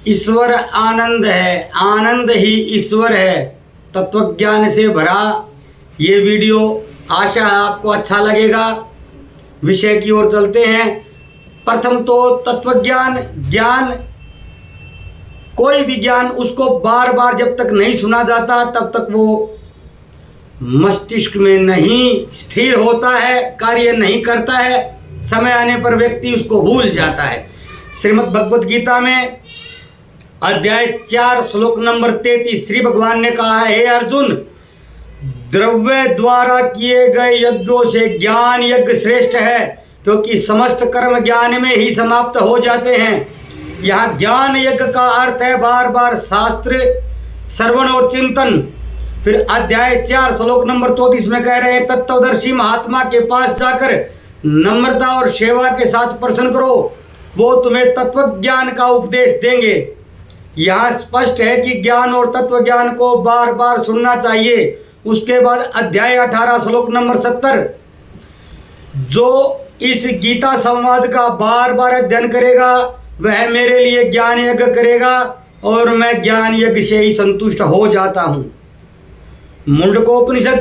ईश्वर आनंद है, आनंद ही ईश्वर है। तत्वज्ञान से भरा ये वीडियो, आशा है आपको अच्छा लगेगा। विषय की ओर चलते हैं। प्रथम तो तत्वज्ञान, ज्ञान, कोई भी ज्ञान उसको बार बार जब तक नहीं सुना जाता तब तक वो मस्तिष्क में नहीं स्थिर होता है, कार्य नहीं करता है। समय आने पर व्यक्ति उसको भूल जाता है। श्रीमद् भगवत गीता में अध्याय 4 श्लोक नंबर 33 श्री भगवान ने कहा है, हे अर्जुन, द्रव्य द्वारा किए गए यज्ञों से ज्ञान यज्ञ श्रेष्ठ है, क्योंकि समस्त कर्म ज्ञान में ही समाप्त हो जाते हैं। यहाँ ज्ञान यज्ञ का अर्थ है बार बार शास्त्र श्रवण और चिंतन। फिर अध्याय 4 श्लोक नंबर 34 में कह रहे हैं, तत्वदर्शी महात्मा के पास जाकर नम्रता और सेवा के साथ प्रश्न करो, वो तुम्हें तत्व ज्ञान का उपदेश देंगे। यहाँ स्पष्ट है कि ज्ञान और तत्व ज्ञान को बार बार सुनना चाहिए। उसके बाद अध्याय 18 श्लोक नंबर 70, जो इस गीता संवाद का बार बार अध्ययन करेगा वह मेरे लिए ज्ञान यज्ञ करेगा और मैं ज्ञान यज्ञ से ही संतुष्ट हो जाता हूँ। मुंडकोपनिषद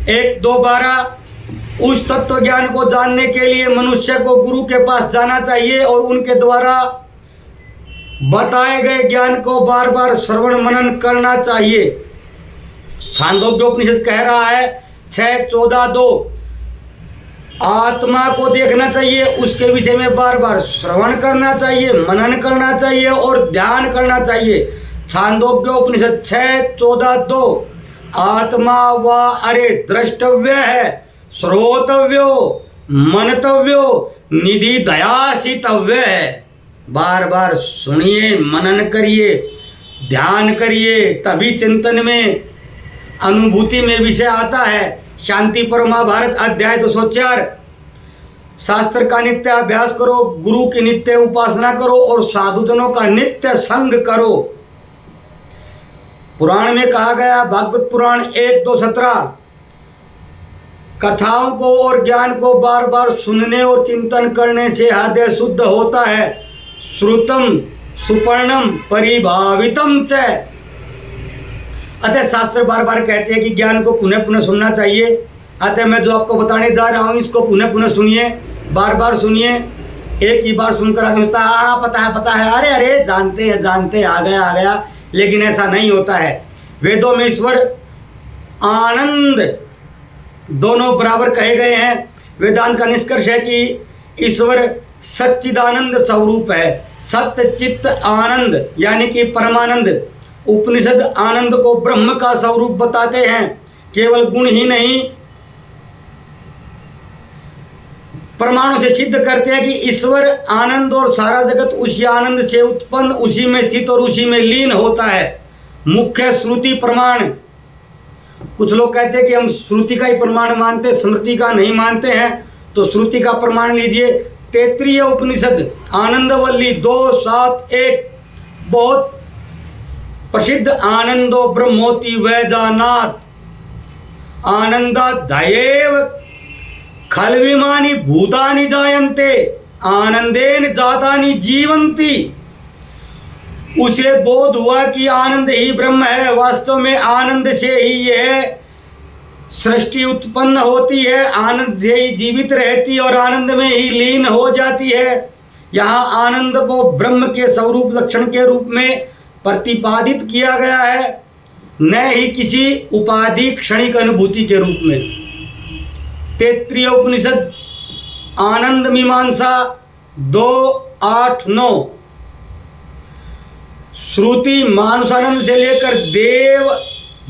1:2-12, उस तत्व ज्ञान को जानने के लिए मनुष्य को गुरु के पास जाना चाहिए और उनके द्वारा बताए गए ज्ञान को बार बार श्रवण मनन करना चाहिए। छांदोग्योपनिषद कह रहा है 6:14-2, आत्मा को देखना चाहिए, उसके विषय में बार बार श्रवण करना चाहिए, मनन करना चाहिए और ध्यान करना चाहिए। छांदोग्योपनिषद 6:14-2, आत्मा व अरे द्रष्टव्य है, श्रोतव्यो, मनतव्यो, निधि दयासितव्य है। बार बार सुनिए, मनन करिए, ध्यान करिए, तभी चिंतन में अनुभूति में विषय आता है। शांति पर महाभारत अध्याय 204, शास्त्र का नित्य अभ्यास करो, गुरु की नित्य उपासना करो और साधुजनों का नित्य संग करो। पुराण में कहा गया, भागवत पुराण 1:2-17, कथाओं को और ज्ञान को बार बार सुनने और चिंतन करने से हृदय शुद्ध होता है। श्रुतम सुपर्णम परिभावितम च, अतः शास्त्र बार बार कहते हैं कि ज्ञान को पुनः पुनः सुनना चाहिए। अतः मैं जो आपको बताने जा रहा हूँ इसको पुनः पुनः सुनिए, बार बार सुनिए। एक ही बार सुनकर आदमी सोचता है हाँ पता है, अरे अरे जानते हैं, आ गया, लेकिन ऐसा नहीं होता है। वेदों में ईश्वर आनंद दोनों बराबर कहे गए हैं। वेदांत का निष्कर्ष है कि ईश्वर सच्चिदानंद स्वरूप है, सत्य चित्त आनंद यानी कि परमानंद। उपनिषद आनंद को ब्रह्म का स्वरूप बताते हैं। केवल गुण ही नहीं, प्रमाणों से सिद्ध करते हैं कि ईश्वर आनंद और सारा जगत उसी आनंद से उत्पन्न, उसी में स्थित और उसी में लीन होता है। मुख्य श्रुति प्रमाण, कुछ लोग कहते हैं कि हम श्रुति का ही प्रमाण मानते, स्मृति का नहीं मानते हैं, तो श्रुति का प्रमाण लीजिए। तैत्तिरीय उपनिषद आनंदवल्ली 2:7-1, बहुत प्रसिद्ध, आनंदो ब्रह्मोति वैजानात् आनंदाध्येव खल्विमानि भूतानि जायन्ते आनंदेन जातानि जीवन्ति। उसे बोध हुआ कि आनंद ही ब्रह्म है। वास्तव में आनंद से ही यह सृष्टि उत्पन्न होती है, आनंद से ही जीवित रहती है और आनंद में ही लीन हो जाती है। यहाँ आनंद को ब्रह्म के स्वरूप लक्षण के रूप में प्रतिपादित किया गया है, न ही किसी उपाधि क्षणिक अनुभूति के रूप में। तैत्तिरीय उपनिषद आनंद मीमांसा 2:8-9, श्रुति मानुषानंद से लेकर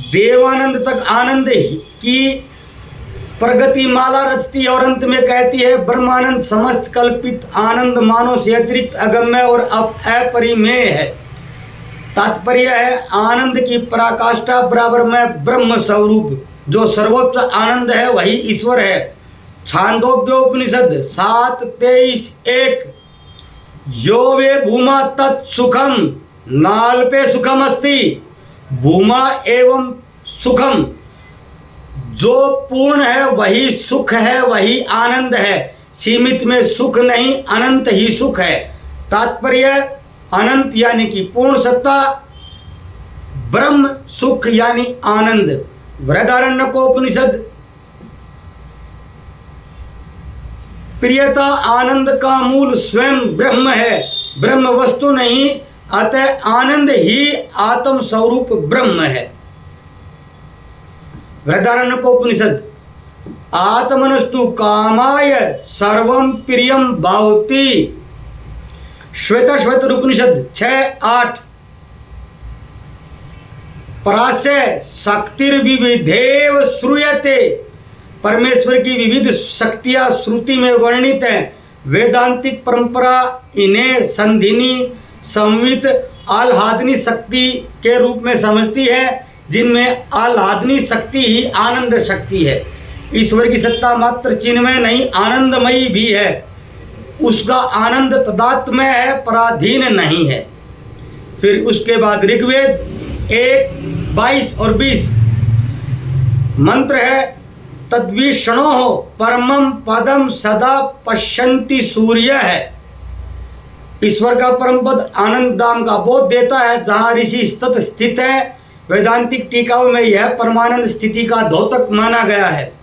देवानंद तक आनंद की प्रगति माला रचती है और अंत में कहती है ब्रह्मानंद समस्त कल्पित आनंद मानव से अतिरिक्त अगम्य और अपरिमेय है। तात्पर्य है आनंद की पराकाष्ठा बराबर में ब्रह्म स्वरूप, जो सर्वोच्च आनंद है वही ईश्वर है। छांदोग्योपनिषद 7:23-1, यो वे भूमा तत्सुखम नाल्पे सुखम अस्ति, भूमा एवं सुखम, जो पूर्ण है वही सुख है, वही आनंद है। सीमित में सुख नहीं, अनंत ही सुख है। तात्पर्य अनंत यानी कि पूर्ण सत्ता, ब्रह्म सुख यानी आनंद। बृहदारण्यकोपनिषद प्रियता आनंद का मूल स्वयं ब्रह्म है, ब्रह्म वस्तु नहीं, अतः आनंद ही आत्म स्वरूप ब्रह्म है। बृहदारण्यकोपनिषद आत्मनस्तु कामाय सर्वं प्रियं भावति। श्वेत उपनिषद 6:8 पराशय शक्तिर्विविधेव श्रूयते। परमेश्वर की विविध शक्तियां श्रुति में वर्णित हैं। वेदांतिक परंपरा इन्हें संधिनी, संवित, आह्लादनी शक्ति के रूप में समझती है, जिनमें आह्लादनी शक्ति ही आनंद शक्ति है। ईश्वर की सत्ता मात्र चिन्मय नहीं, आनंदमयी भी है। उसका आनंद तदात्मय है, पराधीन नहीं है। फिर उसके बाद ऋग्वेद 1:22 और 20 मंत्र है, तद्विष्णोः परमं पदम सदा पश्यन्ति सूर्य है। ईश्वर का परम पद आनंद धाम का बोध देता है, जहाँ ऋषि सतत स्थित है। वैदांतिक टीकाओं में यह परमानंद स्थिति का द्योतक माना गया है।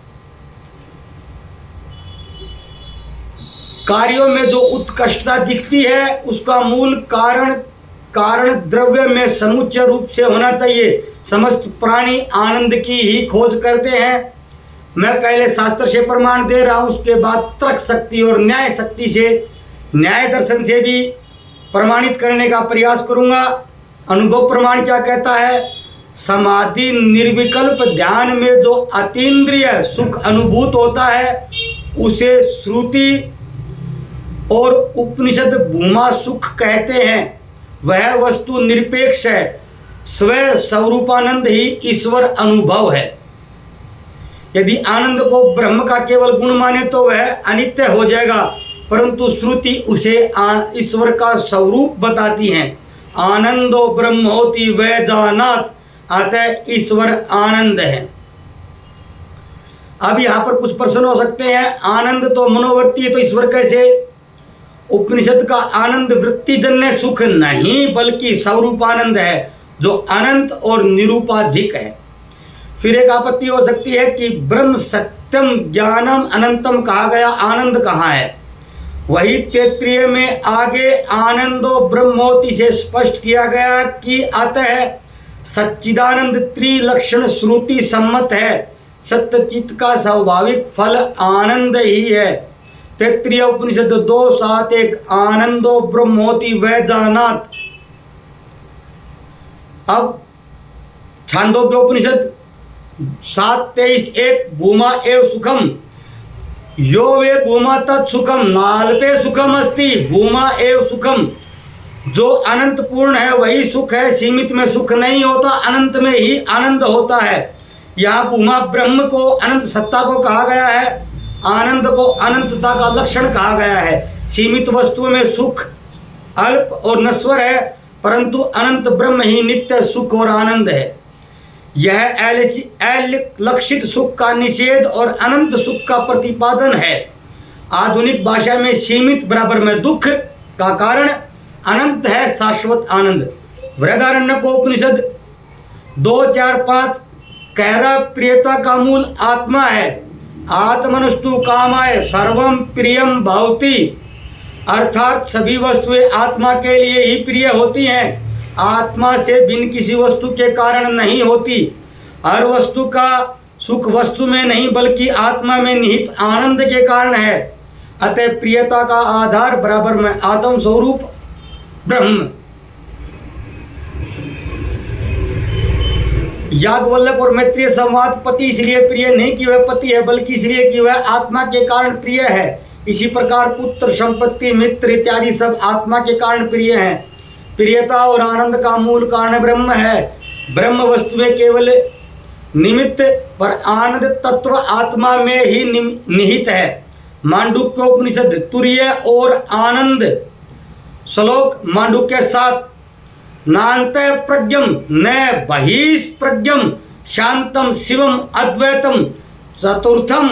कार्यों में जो उत्कृष्टता दिखती है, उसका मूल कारण द्रव्य में समुच्चय रूप से होना चाहिए। समस्त प्राणी आनंद की ही खोज करते हैं। मैं पहले शास्त्र से प्रमाण दे रहा हूँ, उसके बाद तर्क शक्ति और न्याय शक्ति से, न्याय दर्शन से भी प्रमाणित करने का प्रयास करूँगा। अनुभव प्रमाण क्या कहता है? समाधि निर्विकल्प ध्यान में जो अतीन्द्रिय सुख अनुभूत होता है, उसे श्रुति और उपनिषद भूमा सुख कहते हैं। वह वस्तु निरपेक्ष है, स्वयं स्वरूपानंद ही ईश्वर अनुभव है। यदि आनंद को ब्रह्म का केवल गुण माने तो वह अनित्य हो जाएगा, परंतु श्रुति उसे ईश्वर का स्वरूप बताती है। आनंदो ब्रह्मोति वै जानात, अतः ईश्वर आनंद है। अब यहाँ पर कुछ प्रश्न हो सकते हैं। आनंद तो मनोवृत्ति है, तो ईश्वर कैसे? उपनिषद का आनंद वृत्तिजन्य सुख नहीं, बल्कि स्वरूपानंद है, जो अनंत और निरूपाधिक है। फिर एक आपत्ति हो सकती है कि ब्रह्म सत्यम ज्ञानम अनंतम कहा गया, आनंद कहाँ है? वही तैत्तिरीय में आगे आनंदो ब्रह्मोति से स्पष्ट किया गया कि अतः सच्चिदानंद त्रिलक्षण श्रुति सम्मत है। सत्यचित का स्वाभाविक फल आनंद ही है। तैत्तिरीय उपनिषद 2:7-1 आनंदो ब्रह्मोति वै जानात। अब छांदोग्य उपनिषद 7:23-1 भूमा एव सुखम यो वे भूमा तत्सुखम नाल्पे सुखम अस्ति। भूमा एव सुखम, जो अनंत पूर्ण है वही सुख है, सीमित में सुख नहीं होता, अनंत में ही आनंद होता है। यहाँ भूमा ब्रह्म को अनंत सत्ता को कहा गया है, आनंद को अनंतता का लक्षण कहा गया है। सीमित वस्तुओं में सुख अल्प और नश्वर है, परंतु अनंत ब्रह्म ही नित्य सुख और आनंद है। यह अलक्षित सुख का निषेध और अनंत सुख का प्रतिपादन है। आधुनिक भाषा में सीमित बराबर में दुख का कारण, अनंत है शाश्वत आनंद। बृहदारण्यकोपनिषद 2:4-5 कह रहा, प्रियता का मूल आत्मा है। आत्मनस्तु कामाय सर्वं प्रियम भावति, अर्थात सभी वस्तुएं आत्मा के लिए ही प्रिय होती हैं। आत्मा से भिन्न किसी वस्तु के कारण नहीं होती। हर वस्तु का सुख वस्तु में नहीं, बल्कि आत्मा में निहित आनंद के कारण है। अतः प्रियता का आधार बराबर में आत्म स्वरूप ब्रह्म। याज्ञवल्क्य और मैत्रेय संवाद, पति इसलिए प्रिय नहीं कि वह पति है, बल्कि इसलिए कि वह आत्मा के कारण प्रिय है। इसी प्रकार पुत्र, संपत्ति, मित्र इत्यादि सब आत्मा के कारण प्रिय हैं। प्रियता और आनंद का मूल कारण ब्रह्म है। ब्रह्म वस्तु में केवल निमित्त, पर आनंद तत्व आत्मा में ही निहित है। मांडुक्योपनिषद तुरीय और आनंद श्लोक मांडुक्य 7 नान्त प्रज्ञम न बहिष प्रज्ञम शांतम शिवम अद्वैतम चतुर्थम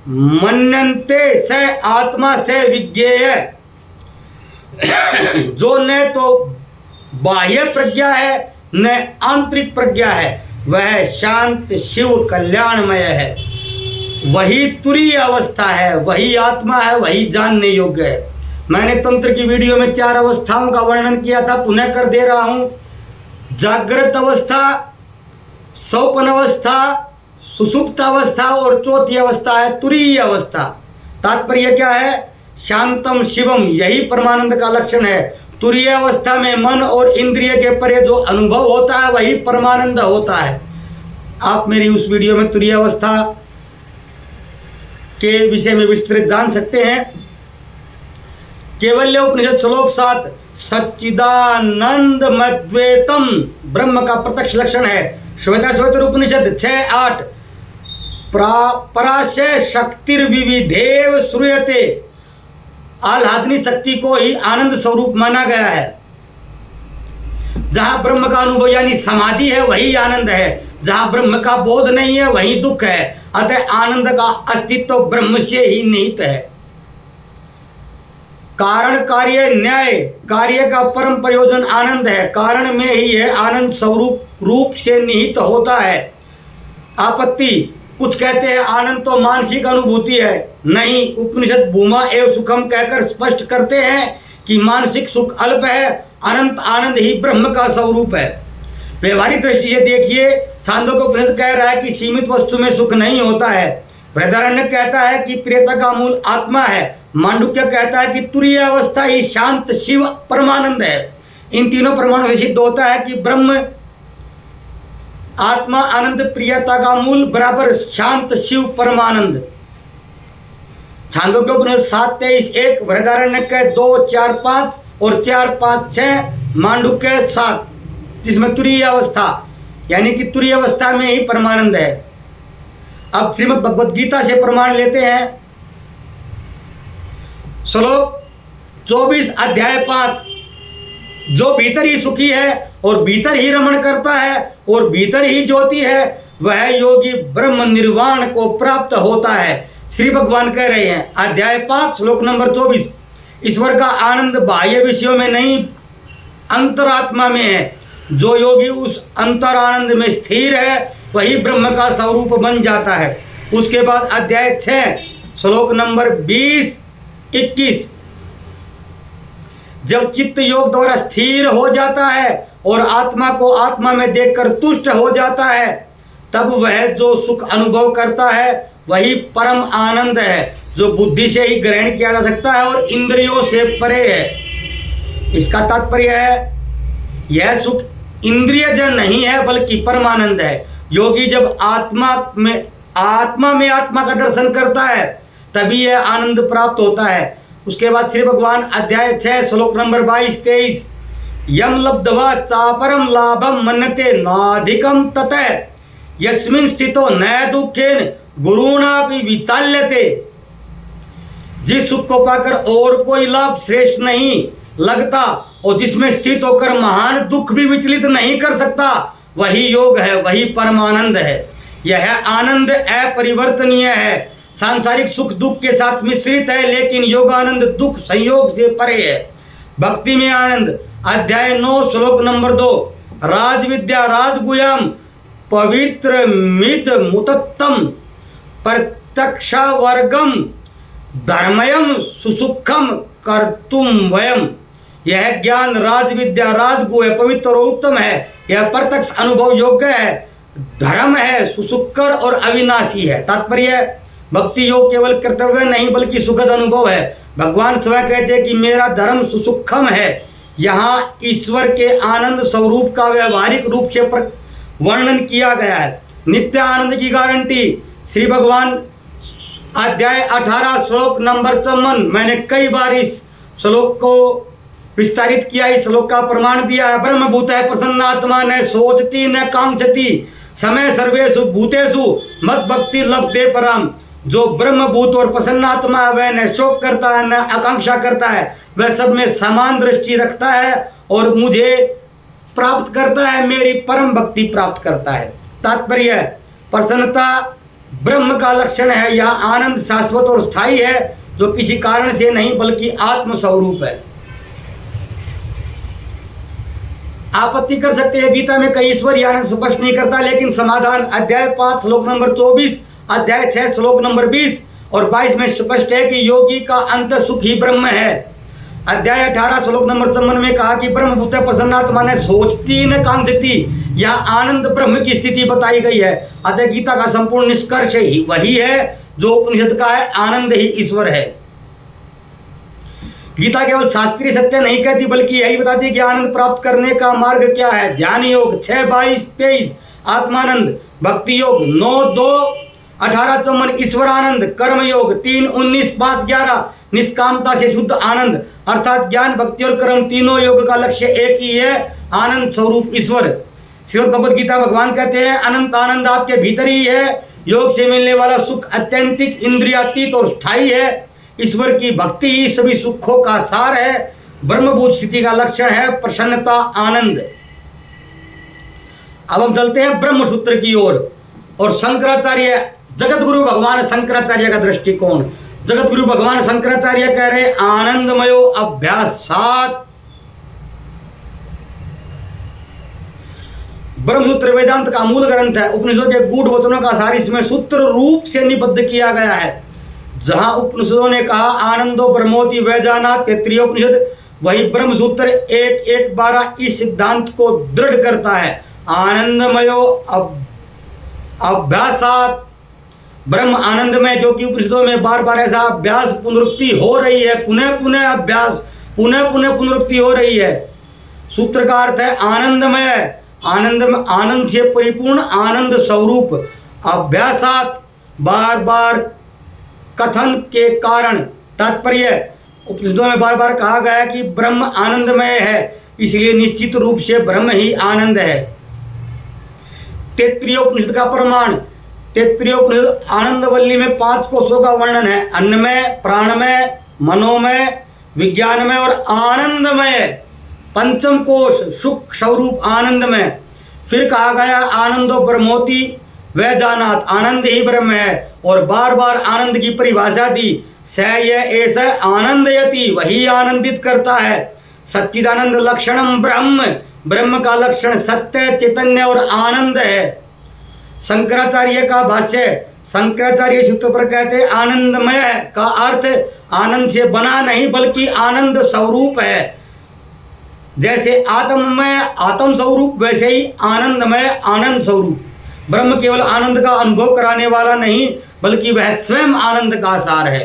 मन्यन्ते स आत्मा स विज्ञेय। जो न तो बाह्य प्रज्ञा है न आंतरिक प्रज्ञा है, वह शांत शिव कल्याणमय है, वही तुरीय अवस्था है, वही आत्मा है, वही जानने योग्य है। मैंने तंत्र की वीडियो में 4 अवस्थाओं का वर्णन किया था, पुनः कर दे रहा हूं। जागृत अवस्था, स्वप्न अवस्था, सुषुप्त अवस्था और चौथी अवस्था है तुरीय अवस्था। तात्पर्य क्या है? शांतम शिवम, यही परमानंद का लक्षण है। तुरीय अवस्था में मन और इंद्रिय के परे जो अनुभव होता है वही परमानंद होता है। आप मेरी उस वीडियो में तुरीय अवस्था के विषय में विस्तृत जान सकते हैं। केवल्य उपनिषद श्लोक 7 सच्चिदानंद मद्वैतम ब्रह्म का प्रत्यक्ष लक्षण है। श्वेताश्वतर उपनिषद 6:8 पराशय शक्तिर्विविधेव श्रूयते, आह्लादनी शक्ति को ही आनंद स्वरूप माना गया है। जहां ब्रह्म का अनुभव यानी समाधि है वही आनंद है, जहां ब्रह्म का बोध नहीं है वही दुख है। अतः आनंद का अस्तित्व ब्रह्म से ही निहित है। कारण कार्य न्याय, कार्य का परम प्रयोजन आनंद है, कारण में ही है आनंद स्वरूप रूप से निहित होता है। आपत्ति, कुछ कहते हैं आनंद तो मानसिक अनुभूति है। नहीं, उपनिषद भूमा एवं सुखम कहकर स्पष्ट करते हैं कि मानसिक सुख अल्प है, अनंत आनंद ही ब्रह्म का स्वरूप है। व्यवहारिक दृष्टि से देखिए, छांदोग्य उपनिषद कह रहा है कि सीमित वस्तु में सुख नहीं होता है। बृहदारण्यक कहता है कि प्रियता का मूल आत्मा है। मांडुक्य कहता है कि तुरीय अवस्था ही शांत शिव परमानंद है। इन तीनों प्रमाणों से सिद्ध होता है कि ब्रह्म आत्मा आनंद प्रियता का मूल बराबर शांत शिव परमानंद। छांदोग्य उपनिषद 7:23-1, बृहदारण्यक 2:4-5 और 4-5-6, मांडुक्य 7, जिसमें तुरीय अवस्था यानी कि तुरीय अवस्था में ही परमानंद है। अब श्रीमद् भगवद गीता से प्रमाण लेते हैं। श्लोक 24 अध्याय 5, जो भीतर ही सुखी है और भीतर ही रमण करता है और भीतर ही ज्योति है, वह योगी ब्रह्म निर्वाण को प्राप्त होता है। श्री भगवान कह रहे हैं, अध्याय 5 श्लोक नंबर 24, ईश्वर का आनंद बाह्य विषयों में नहीं अंतरात्मा में है। जो योगी उस अंतर आनंद में स्थिर है वही ब्रह्म का स्वरूप बन जाता है। उसके बाद अध्याय 6 श्लोक नंबर 20-21, जब चित्त योग द्वारा स्थिर हो जाता है और आत्मा को आत्मा में देखकर तुष्ट हो जाता है, तब वह जो सुख अनुभव करता है वही परम आनंद है, जो बुद्धि से ही ग्रहण किया जा सकता है और इंद्रियों से परे है। इसका तात्पर्य है यह सुख इंद्रियजन नहीं है बल्कि परमानंद है। योगी जब आत्मा में आत्मा का दर्शन करता है तभी यह आनंद प्राप्त होता है। उसके बाद श्री भगवान अध्याय 6 श्लोक नंबर 22-23, यम लब्ध्वा चापरम लाभम मन्यते नाधिकम ततः यस्मिन् स्थितो न दुखेन गुरुणापि विचाल्यते। जिस सुख को पाकर और कोई लाभ श्रेष्ठ नहीं लगता और जिसमें स्थित होकर महान दुख भी विचलित नहीं कर सकता, वही योग है, वही परमानंद है। यह आनंद अपरिवर्तनीय है, सांसारिक सुख दुख के साथ मिश्रित है, लेकिन योगानंद दुख संयोग से परे है। भक्ति में आनंद अध्याय 9 श्लोक नंबर 2, राज विद्या राजगुह्यम पवित्र मित मुतत्तम प्रत्यक्षा वर्गम धर्मयम सुसुखम कर्तुम वयम। यह ज्ञान राज विद्या राजगुह्य पवित्र और उत्तम है। यह प्रत्यक्ष अनुभव योग्य है, धर्म है, सुसुखकर और अविनाशी है। तात्पर्य, भक्ति योग केवल कर्तव्य नहीं बल्कि सुखद अनुभव है। भगवान स्वयं कहते हैं कि मेरा धर्म सुसुखम है। यहाँ ईश्वर के आनंद स्वरूप का व्यवहारिक रूप से वर्णन किया गया है। नित्य आनंद की गारंटी श्री भगवान अध्याय 18 श्लोक नंबर 54, मैंने कई बार इस श्लोक को विस्तारित किया, इस श्लोक का प्रमाण दिया है। ब्रह्मभूत है प्रसन्नात्मा, न सोचती न कांक्षति, समय सर्वेषु भूतेषु मत भक्ति लभते परम। जो ब्रह्मभूत और प्रसन्नात्मा है वह न शोक करता है न आकांक्षा करता है, वह सब में समान दृष्टि रखता है और मुझे प्राप्त करता है, मेरी परम भक्ति प्राप्त करता है। तात्पर्य, प्रसन्नता ब्रह्म का लक्षण है। यह आनंद शाश्वत और स्थायी है, जो किसी कारण से नहीं बल्कि आत्म स्वरूप है। आपत्ति कर सकते हैं गीता में कई ईश्वर ही आनंद स्पष्ट नहीं करता, लेकिन समाधान अध्याय 5 श्लोक नंबर 24, अध्याय 6 श्लोक नंबर 20 और 22 में स्पष्ट है कि योगी का अंत सुख ही ब्रह्म है। अध्याय 18 श्लोक नंबर 54 में कहा कि ब्रह्म भूत प्रसन्नात्मा ने सोचती न कांक्षती, या आनंद ब्रह्म की स्थिति बताई गई है। अतः गीता का संपूर्ण निष्कर्ष ही वही है जो उपनिषद का है, आनंद ही ईश्वर है। गीता केवल शास्त्रीय सत्य नहीं कहती बल्कि यही बताती है कि आनंद प्राप्त करने का मार्ग क्या है। ध्यान योग 6, 22, 23, आत्मानंद, भक्ति योग 9, 2, 18, 54, ईश्वर आनंद, कर्म योग 3, 19, 5, 11, निष्कामता से शुद्ध आनंद, अर्थात ज्ञान, भक्ति और कर्म तीनों योग का लक्ष्य एक ही है, आनंद स्वरूप ईश्वर। श्रीमद् भगवद गीता भगवान कहते हैं अनंत आनंद आपके भीतर ही है। योग से मिलने वाला सुख अत्यंतिक, इंद्रियातीत और स्थायी है। ईश्वर की भक्ति ही सभी सुखों का सार है। ब्रह्मभूत स्थिति का लक्षण है प्रसन्नता, आनंद। अब हम चलते हैं ब्रह्म सूत्र की ओर और शंकराचार्य, जगत गुरु भगवान शंकराचार्य का दृष्टिकोण। जगत गुरु भगवान शंकराचार्य कह रहे आनंदमयो अभ्यासात। ब्रह्मसूत्र वेदांत का मूल ग्रंथ है। उपनिषदों के गूढ़ वचनों का सार इसमें सूत्र रूप से निबद्ध किया गया है। जहां उपनिषदों ने कहा आनंदो ब्रह्मोति वैजानात तैत्तिरीय उपनिषद, वही ब्रह्मसूत्र 1:1:12 इस सिद्धांत को दृढ़ करता है। आनंदमयो अभ्यासात, ब्रह्म आनंदमय, जो कि उपनिषदों में बार बार ऐसा अभ्यास पुनरुक्ति हो रही है, पुनः पुनः अभ्यास, पुनः पुनः पुनरुक्ति हो रही है। सूत्र का अर्थ है आनंदमय, आनंद में आनंद से परिपूर्ण आनंद स्वरूप। अभ्यासात, बार बार कथन के कारण, तात्पर्य उपनिषदों में बार बार कहा गया कि ब्रह्म आनंदमय है, इसलिए निश्चित रूप से ब्रह्म ही आनंद है। तैत्तिरीय उपनिषद का प्रमाण, तैत्तिरीय उपनिषद आनंदवल्ली में 5 कोशों का वर्णन है, अन्नमय, प्राणमय, मनोमय, विज्ञानमय और आनंदमय। पंचम कोश सुख स्वरूप आनंदमय। फिर कहा गया आनंदो ब्रह्मोति वह जानात, आनंद ही ब्रह्म है, और बार बार आनंद की परिभाषा दी, स यह ऐसा आनंदयति, वही आनंदित करता है। सच्चिदानंद लक्षणम ब्रह्म, ब्रह्म का लक्षण सत्य, चैतन्य और आनंद है। शंकराचार्य का भाष्य, शंकराचार्य सूत्र पर कहते आनंदमय का अर्थ आनंद से बना नहीं बल्कि आनंद स्वरूप है। जैसे आत्ममय आत्म स्वरूप, वैसे ही आनंदमय आनंद स्वरूप। ब्रह्म केवल आनंद का अनुभव कराने वाला नहीं बल्कि वह स्वयं आनंद का सार है।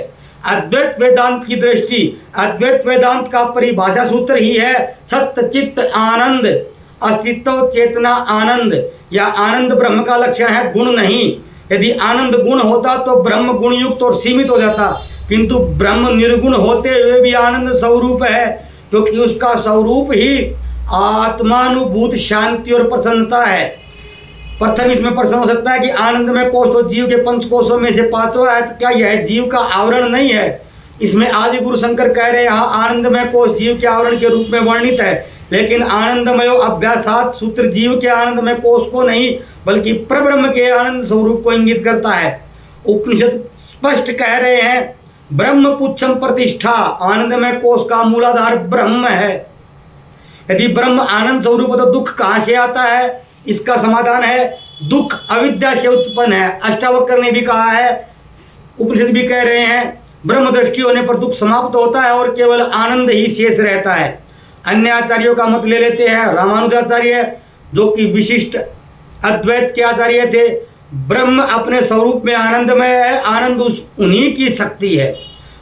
अद्वैत वेदांत की दृष्टि, अद्वैत वेदांत का परिभाषा सूत्र ही है सत्य चित्त आनंद, अस्तित्व चेतना आनंद। या आनंद ब्रह्म का लक्षण है, गुण नहीं। यदि आनंद गुण होता तो ब्रह्म गुणयुक्त और सीमित हो जाता, किंतु ब्रह्म निर्गुण होते हुए भी आनंद स्वरूप है, क्योंकि उसका स्वरूप ही आत्मानुभूत शांति और प्रसन्नता है। प्रथम इसमें प्रश्न हो सकता है कि आनंदमय कोश तो जीव के 5 कोशों में से 5वां है, तो क्या यह जीव का आवरण नहीं है? इसमें आदि गुरु शंकर कह रहे हैं यहाँ आनंदमय कोश जीव के आवरण के रूप में वर्णित है, लेकिन आनंदमय अभ्यासात सूत्र जीव के आनंदमय कोश को नहीं बल्कि परब्रह्म के आनंद स्वरूप को इंगित करता है। उपनिषद स्पष्ट कह रहे हैं ब्रह्म पुच्छम प्रतिष्ठा, आनंदमय कोश का मूलाधार ब्रह्म है। यदि ब्रह्म आनंद स्वरूप तो दुख कहाँ से आता है? इसका समाधान है दुख अविद्या से उत्पन्न है। अष्टावक्र ने भी कहा है, उपनिषद भी कह रहे हैं ब्रह्म दृष्टि होने पर दुख समाप्त होता है और केवल आनंद ही शेष रहता है। अन्य आचार्यों का मत ले लेते हैं। रामानुजाचार्य जो कि विशिष्ट अद्वैत के आचार्य थे, ब्रह्म अपने स्वरूप में आनंदमय है, आनंद उन्हीं की शक्ति है।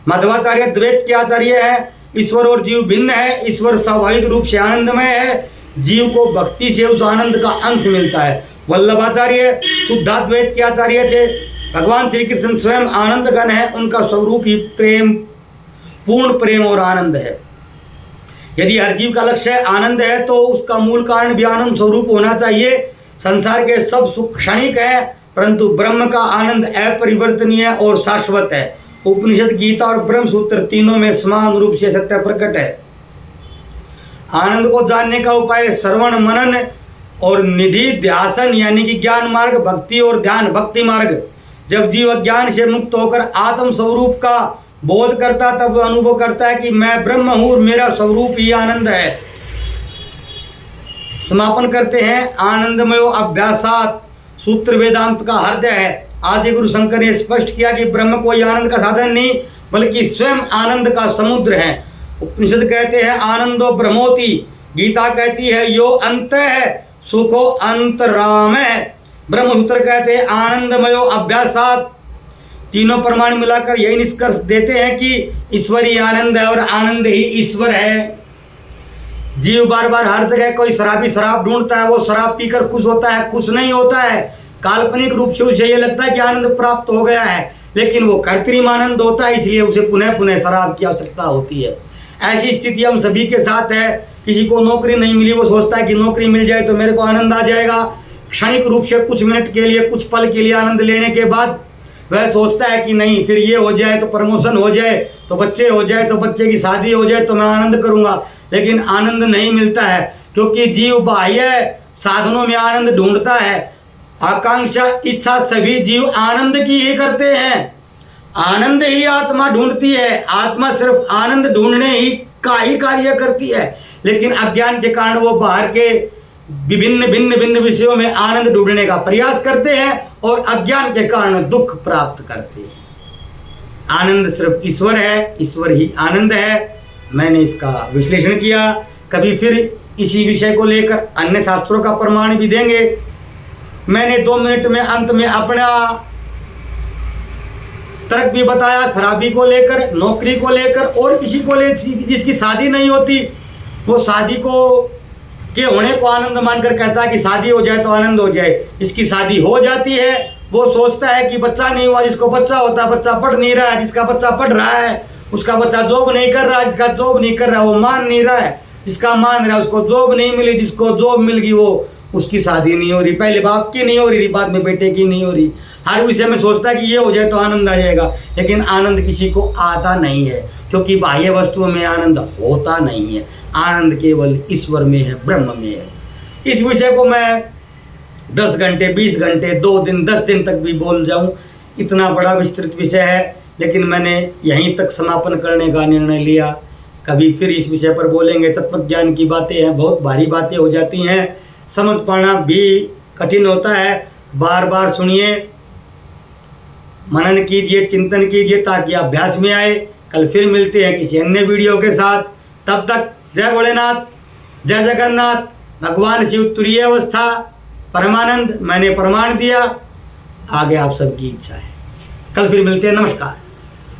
मध्वाचार्य द्वैत के आचार्य है, ईश्वर और जीव भिन्न है, ईश्वर स्वाभाविक रूप से आनंदमय है, जीव को भक्ति से उस आनंद का अंश मिलता है। वल्लभाचार्य शुद्धाद्वैत के आचार्य थे, भगवान श्री कृष्ण स्वयं आनंद घन है, उनका स्वरूप ही प्रेम, पूर्ण प्रेम और आनंद है। यदि हर जीव का लक्ष्य आनंद है तो उसका मूल कारण भी आनंद स्वरूप होना चाहिए। संसार के सब सुख क्षणिक है, परंतु ब्रह्म का आनंद अपरिवर्तनीय और शाश्वत है। उपनिषद, गीता और ब्रह्म सूत्र तीनों में समान रूप से सत्य प्रकट है। आनंद को जानने का उपाय श्रवण मनन और निधि ध्यासन यानी कि ज्ञान मार्ग, भक्ति और ध्यान भक्ति मार्ग। जब जीव अज्ञान से मुक्त होकर आत्म स्वरूप का बोध करता तब वह अनुभव करता है कि मैं ब्रह्म हूँ, मेरा स्वरूप ही आनंद है। समापन करते हैं। आनंदमयो अभ्यासात सूत्र वेदांत का हृदय है। आदि गुरु शंकर ने स्पष्ट किया कि ब्रह्म कोई आनंद का साधन नहीं बल्कि स्वयं आनंद का समुद्र है। उपनिषद कहते हैं आनंदो ब्रह्मोति। गीता कहती है यो अंत है सुखो अंतराम है। ब्रह्मसूत्र कहते हैं आनंदमयो अभ्यासात। तीनों प्रमाण मिलाकर यही निष्कर्ष देते हैं कि ईश्वर ही आनंद है और आनंद ही ईश्वर है। जीव बार बार हर जगह कोई शराबी शराब ढूंढता है, वो शराब पीकर खुश होता है, खुश नहीं होता है। काल्पनिक रूप से उसे ये लगता है कि आनंद प्राप्त हो गया है, लेकिन वो कृत्रिम आनंद होता है, इसलिए उसे पुनः पुनः शराब की आवश्यकता होती है। ऐसी स्थिति हम सभी के साथ है। किसी को नौकरी नहीं मिली, वो सोचता है कि नौकरी मिल जाए तो मेरे को आनंद आ जाएगा। क्षणिक रूप से कुछ मिनट के लिए, कुछ पल के लिए आनंद लेने के बाद वह सोचता है कि नहीं, फिर ये हो जाए तो प्रमोशन हो जाए, तो बच्चे हो जाए, तो बच्चे की शादी हो जाए तो मैं आनंद करूंगा। लेकिन आनंद नहीं मिलता है, क्योंकि जीव बाह्य साधनों में आनंद ढूंढता है। आकांक्षा इच्छा सभी जीव आनंद की ही करते हैं। आनंद ही आत्मा ढूंढती है। आत्मा सिर्फ आनंद ढूंढने ही का ही कार्य करती है, लेकिन अज्ञान के कारण वो बाहर के विभिन्न भिन्न भिन्न विषयों में आनंद ढूंढने का प्रयास करते हैं और अज्ञान के कारण दुख प्राप्त करते हैं। आनंद सिर्फ ईश्वर है, ईश्वर ही आनंद है। मैंने इसका विश्लेषण किया। कभी फिर इसी विषय को लेकर अन्य शास्त्रों का प्रमाण भी देंगे। मैंने 2 मिनट में अंत में अपना तर्क भी बताया, शराबी को लेकर, नौकरी को लेकर, और किसी को लेकर जिसकी शादी नहीं होती, वो शादी को के होने को आनंद मानकर कहता है कि शादी हो जाए तो आनंद हो जाए। जिसकी शादी हो जाती है वो सोचता है कि बच्चा नहीं हुआ, जिसको बच्चा होता है बच्चा पढ़ नहीं रहा है, जिसका बच्चा पढ़ रहा है उसका बच्चा जॉब नहीं कर रहा है, जिसका जॉब नहीं कर रहा वो मान नहीं रहा है, जिसका मान रहा है उसको जॉब नहीं मिली, जिसको जॉब मिल गई वो उसकी शादी नहीं हो रही, पहले बाप की नहीं हो रही, बाद में बेटे की नहीं हो रही। हर विषय में सोचता है कि ये हो जाए तो आनंद आ जाएगा, लेकिन आनंद किसी को आता नहीं है, क्योंकि बाह्य वस्तुओं में आनंद होता नहीं है। आनंद केवल ईश्वर में है, ब्रह्म में है। इस विषय को मैं 10 घंटे 20 घंटे 2 दिन 10 दिन तक भी बोल जाऊं, इतना बड़ा विस्तृत विषय है, लेकिन मैंने यहीं तक समापन करने का निर्णय लिया। कभी फिर इस विषय पर बोलेंगे। तत्वज्ञान की बातें हैं, बहुत भारी बातें हो जाती हैं, समझ पाना भी कठिन होता है। बार बार सुनिए, मनन कीजिए, चिंतन कीजिए, ताकि अभ्यास में आए। कल फिर मिलते हैं किसी अन्य वीडियो के साथ। तब तक जय भोलेनाथ, जय जगन्नाथ। भगवान शिव तुरीय अवस्था, परमानंद। मैंने प्रमाण दिया, आगे आप सबकी इच्छा है। कल फिर मिलते हैं। नमस्कार।